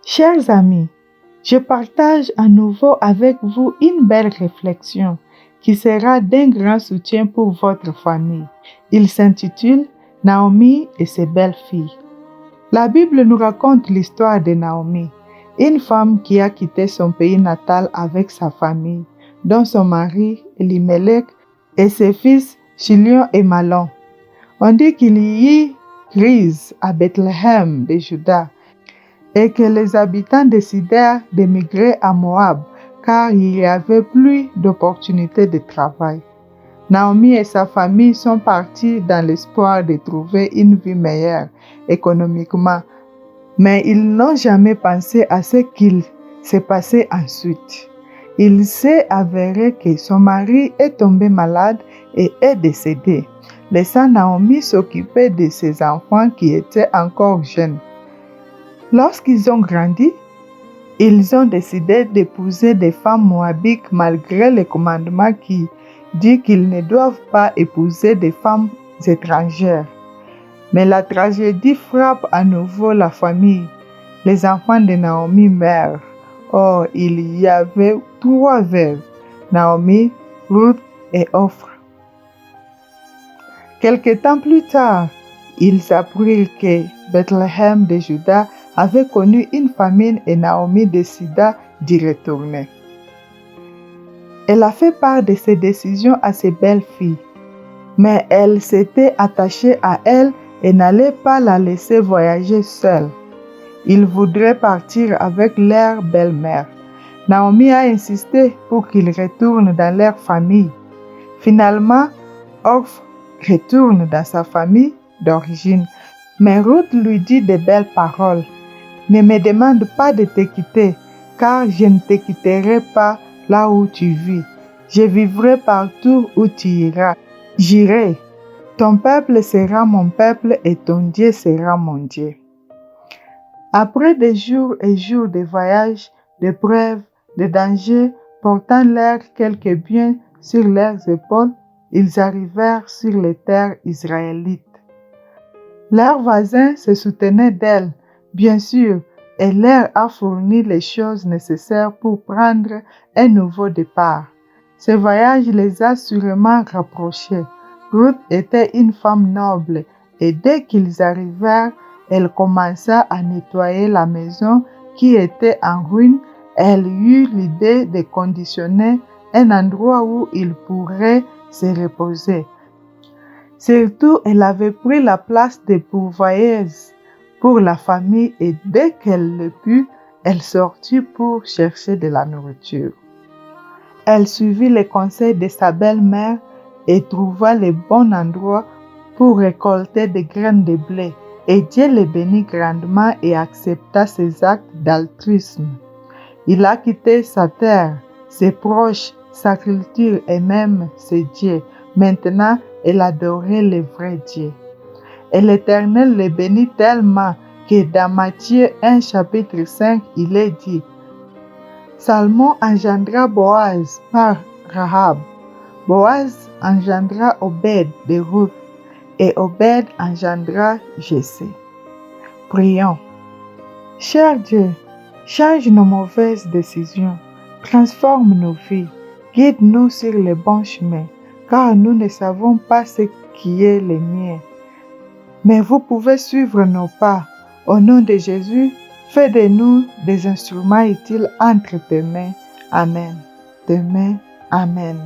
Chers amis, je partage à nouveau avec vous une belle réflexion qui sera d'un grand soutien pour votre famille. Il s'intitule Naomi et ses belles-filles. La Bible nous raconte l'histoire de Naomi, une femme qui a quitté son pays natal avec sa famille, dont son mari Elimelech et ses fils Chilion et Malon. On dit qu'il y eut crise à Bethléem de Juda et que les habitants décidèrent d'émigrer à Moab car il n'y avait plus d'opportunités de travail. Naomi et sa famille sont partis dans l'espoir de trouver une vie meilleure économiquement, mais ils n'ont jamais pensé à ce qu'il s'est passé ensuite. Il s'est avéré que son mari est tombé malade et est décédé, laissant Naomi s'occuper de ses enfants qui étaient encore jeunes. Lorsqu'ils ont grandi, ils ont décidé d'épouser des femmes moabites malgré le commandement qui dit qu'ils ne doivent pas épouser des femmes étrangères. Mais la tragédie frappe à nouveau la famille. Les enfants de Naomi meurent. Or, il y avait 3 veuves, Naomi, Ruth et Ophra. Quelque temps plus tard, ils apprirent que Bethléem de Juda avait connu une famine et Naomi décida d'y retourner. Elle a fait part de ses décisions à ses belles-filles, mais elle s'était attachée à elle et n'allait pas la laisser voyager seule. Ils voudraient partir avec leur belle-mère. Naomi a insisté pour qu'ils retournent dans leur famille. Finalement, Orphe retourne dans sa famille d'origine, mais Ruth lui dit de belles paroles. « Ne me demande pas de te quitter, car je ne te quitterai pas là où tu vis. Je vivrai partout où tu iras. J'irai. Ton peuple sera mon peuple et ton Dieu sera mon Dieu. » Après des jours et jours de voyages, d'épreuves, de dangers, portant quelques biens sur leurs épaules, ils arrivèrent sur les terres israélites. Leurs voisins se soutenaient d'elles, bien sûr, et leur a fourni les choses nécessaires pour prendre un nouveau départ. Ce voyage les a sûrement rapprochés. Ruth était une femme noble et dès qu'ils arrivèrent, elle commença à nettoyer la maison qui était en ruine. Elle eut l'idée de conditionner un endroit où ils pourraient se reposer. Surtout, elle avait pris la place de pourvoyeuse pour la famille et dès qu'elle le put, elle sortit pour chercher de la nourriture. Elle suivit les conseils de sa belle-mère et trouva le bon endroit pour récolter des graines de blé. Et Dieu le bénit grandement et accepta ses actes d'altruisme. Il a quitté sa terre, ses proches, sa culture et même ses dieux. Maintenant, elle adorait le vrai Dieu. Et l'Éternel le bénit tellement que dans Matthieu 1 chapitre 5, il est dit: Salmon engendra Boaz par Rahab. Boaz engendra Obed de Ruth et Obed engendra Jessé. Prions. Cher Dieu, change nos mauvaises décisions, transforme nos vies, guide-nous sur le bon chemin, car nous ne savons pas ce qui est le mien. Mais vous pouvez suivre nos pas. Au nom de Jésus, fais de nous des instruments utiles entre tes mains. Amen. Tes mains. Amen.